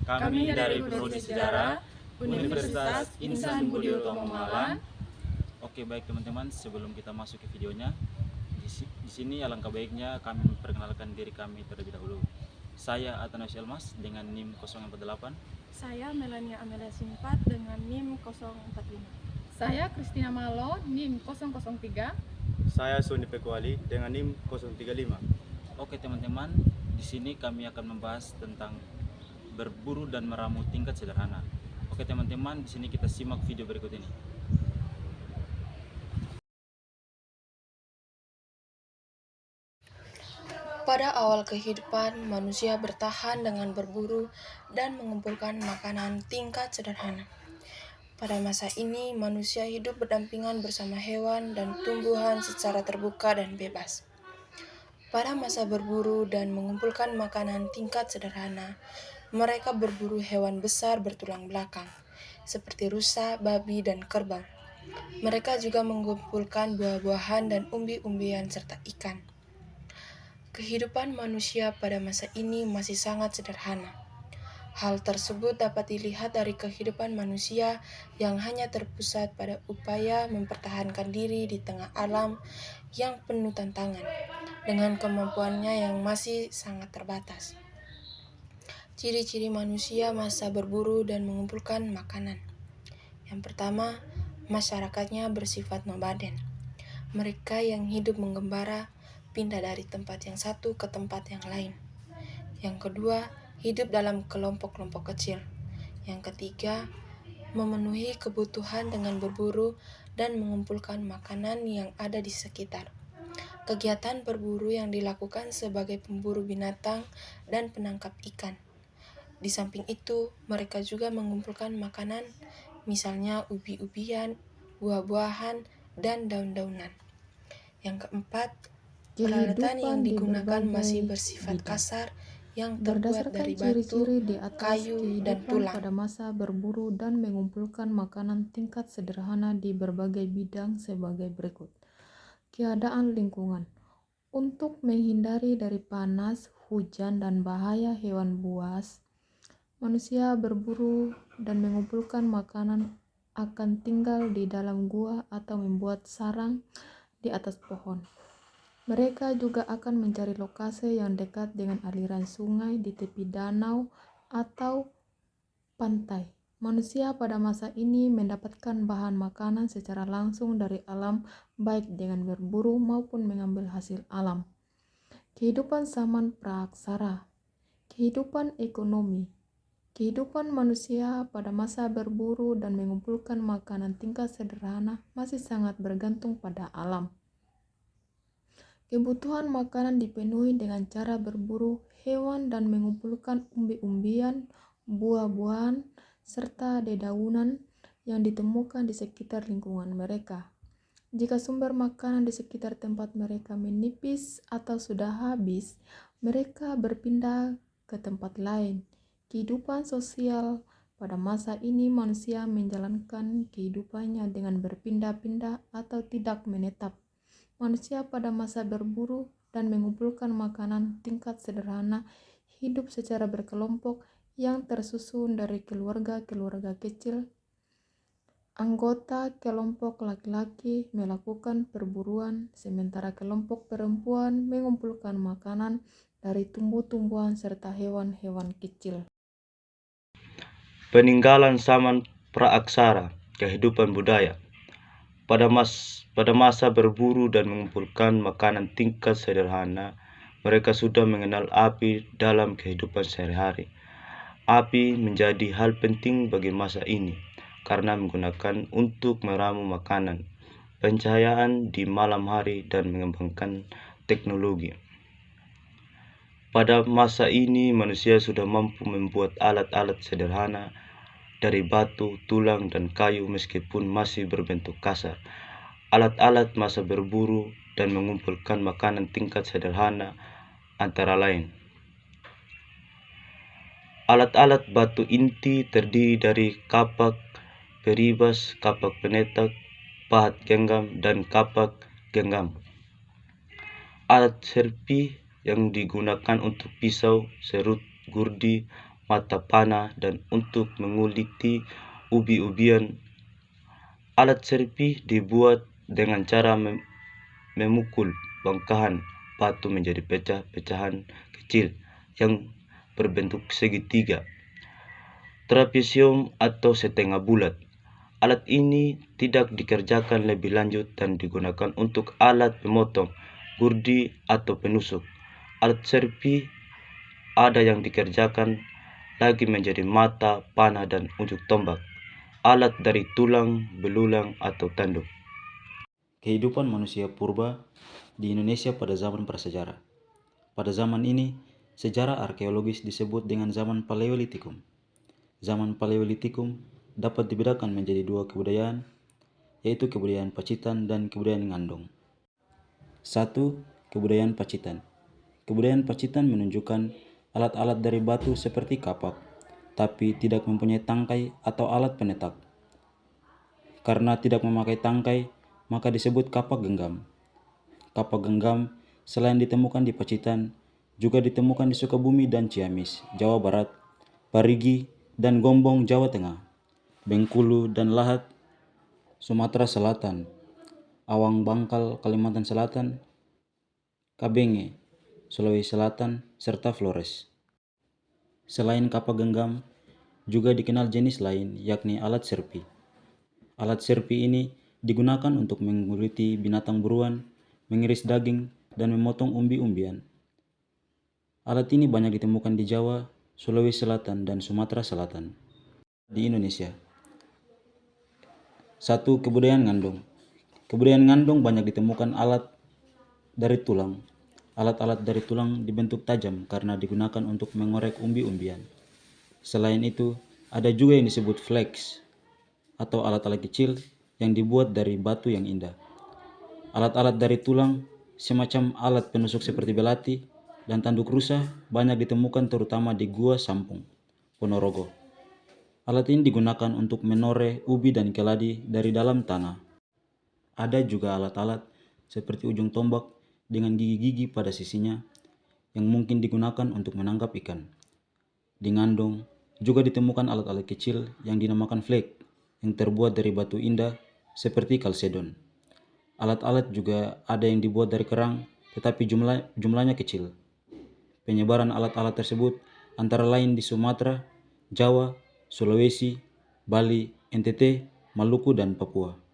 Kami dari Prodi Sejarah Universitas Insan Budi Utomo Malang. Oke, baik teman-teman, sebelum kita masuk ke videonya, di sini alangkah baiknya kami memperkenalkan diri kami terlebih dahulu. Saya Athanasius Elmas dengan NIM 048. Saya Melania Amelia Simpat dengan NIM 045. Saya Christina Malo, NIM 003. Saya Sony Pekuali dengan NIM 035. Oke teman-teman, di sini kami akan membahas tentang berburu dan meramu tingkat sederhana. Oke teman-teman, di sini kita simak video berikut ini. Pada awal kehidupan, manusia bertahan dengan berburu dan mengumpulkan makanan tingkat sederhana. Pada masa ini, manusia hidup berdampingan bersama hewan dan tumbuhan secara terbuka dan bebas. Pada masa berburu dan mengumpulkan makanan tingkat sederhana, mereka berburu hewan besar bertulang belakang, seperti rusa, babi, dan kerbau. Mereka juga mengumpulkan buah-buahan dan umbi-umbian serta ikan. Kehidupan manusia pada masa ini masih sangat sederhana. Hal tersebut dapat dilihat dari kehidupan manusia yang hanya terpusat pada upaya mempertahankan diri di tengah alam yang penuh tantangan, dengan kemampuannya yang masih sangat terbatas. Ciri-ciri manusia masa berburu dan mengumpulkan makanan. Yang pertama, masyarakatnya bersifat nomaden. Mereka yang hidup menggembara, pindah dari tempat yang satu ke tempat yang lain. Yang kedua, hidup dalam kelompok-kelompok kecil. Yang ketiga, memenuhi kebutuhan dengan berburu dan mengumpulkan makanan yang ada di sekitar. Kegiatan berburu yang dilakukan sebagai pemburu binatang dan penangkap ikan. Di samping itu, mereka juga mengumpulkan makanan, misalnya ubi-ubian, buah-buahan, dan daun-daunan. Yang keempat, peralatan yang digunakan masih bersifat kasar yang terbuat dari batu, di atas kayu, dan tulang. pada masa berburu dan mengumpulkan makanan tingkat sederhana di berbagai bidang sebagai berikut. Keadaan lingkungan. Untuk menghindari dari panas, hujan, dan bahaya hewan buas, manusia berburu dan mengumpulkan makanan akan tinggal di dalam gua atau membuat sarang di atas pohon. Mereka juga akan mencari lokasi yang dekat dengan aliran sungai di tepi danau atau pantai. Manusia pada masa ini mendapatkan bahan makanan secara langsung dari alam, baik dengan berburu maupun mengambil hasil alam. Kehidupan zaman praaksara. Kehidupan ekonomi. Kehidupan manusia pada masa berburu dan mengumpulkan makanan tingkat sederhana masih sangat bergantung pada alam. Kebutuhan makanan dipenuhi dengan cara berburu hewan dan mengumpulkan umbi-umbian, buah-buahan, serta dedaunan yang ditemukan di sekitar lingkungan mereka. Jika sumber makanan di sekitar tempat mereka menipis atau sudah habis, mereka berpindah ke tempat lain. Kehidupan sosial pada masa ini manusia menjalankan kehidupannya dengan berpindah-pindah atau tidak menetap. Manusia pada masa berburu dan mengumpulkan makanan tingkat sederhana hidup secara berkelompok yang tersusun dari keluarga-keluarga kecil. Anggota kelompok laki-laki melakukan perburuan, sementara kelompok perempuan mengumpulkan makanan dari tumbuh-tumbuhan serta hewan-hewan kecil. Peninggalan zaman praaksara, kehidupan budaya. Pada masa berburu dan mengumpulkan makanan tingkat sederhana, mereka sudah mengenal api dalam kehidupan sehari-hari. Api menjadi hal penting bagi masa ini karena menggunakan untuk meramu makanan, pencahayaan di malam hari, dan mengembangkan teknologi. Pada masa ini, manusia sudah mampu membuat alat-alat sederhana dari batu, tulang, dan kayu meskipun masih berbentuk kasar. Alat-alat masa berburu dan mengumpulkan makanan tingkat sederhana antara lain: alat-alat batu inti terdiri dari kapak peribas, kapak penetak, pahat genggam, dan kapak genggam. Alat serpi yang digunakan untuk pisau, serut, gurdi, mata panah, dan untuk menguliti ubi-ubian. Alat serpi dibuat dengan cara memukul bongkahan batu menjadi pecah-pecahan kecil yang berbentuk segitiga, trapesium atau setengah bulat. Alat ini tidak dikerjakan lebih lanjut dan digunakan untuk alat pemotong, gurdi, atau penusuk. Alat serpi ada yang dikerjakan lagi menjadi mata, panah, dan ujung tombak. Alat dari tulang, belulang, atau tanduk. Kehidupan manusia purba di Indonesia pada zaman prasejarah. Pada zaman ini, sejarah arkeologis disebut dengan zaman Paleolitikum. Zaman Paleolitikum dapat dibedakan menjadi dua kebudayaan, yaitu kebudayaan Pacitan dan kebudayaan Ngandong. 1. Kebudayaan Pacitan. Kebudayaan Pacitan menunjukkan alat-alat dari batu seperti kapak, tapi tidak mempunyai tangkai atau alat penetak. Karena tidak memakai tangkai, maka disebut kapak genggam. Kapak genggam selain ditemukan di Pacitan, juga ditemukan di Sukabumi dan Ciamis, Jawa Barat, Parigi dan Gombong, Jawa Tengah, Bengkulu dan Lahat, Sumatera Selatan, Awang Bangkal, Kalimantan Selatan, Kabenge, Sulawesi Selatan, serta Flores. Selain kapak genggam, juga dikenal jenis lain, yakni alat serpi. Alat serpi ini digunakan untuk menguliti binatang buruan, mengiris daging, dan memotong umbi-umbian. Alat ini banyak ditemukan di Jawa, Sulawesi Selatan, dan Sumatera Selatan. Di Indonesia. 1. Kebudayaan Ngandong. Kebudayaan Ngandong banyak ditemukan alat dari tulang. Alat-alat dari tulang dibentuk tajam karena digunakan untuk mengorek umbi-umbian. Selain itu, ada juga yang disebut flex atau alat-alat kecil yang dibuat dari batu yang indah. Alat-alat dari tulang, semacam alat penusuk seperti belati dan tanduk rusa, banyak ditemukan terutama di Gua Sampung, Ponorogo. Alat ini digunakan untuk menoreh ubi dan keladi dari dalam tanah. Ada juga alat-alat seperti ujung tombak dengan gigi-gigi pada sisinya yang mungkin digunakan untuk menangkap ikan. Di Ngandong juga ditemukan alat-alat kecil yang dinamakan flek yang terbuat dari batu indah seperti kalsedon. Alat-alat juga ada yang dibuat dari kerang tetapi jumlahnya kecil. Penyebaran alat-alat tersebut antara lain di Sumatera, Jawa, Sulawesi, Bali, NTT, Maluku, dan Papua.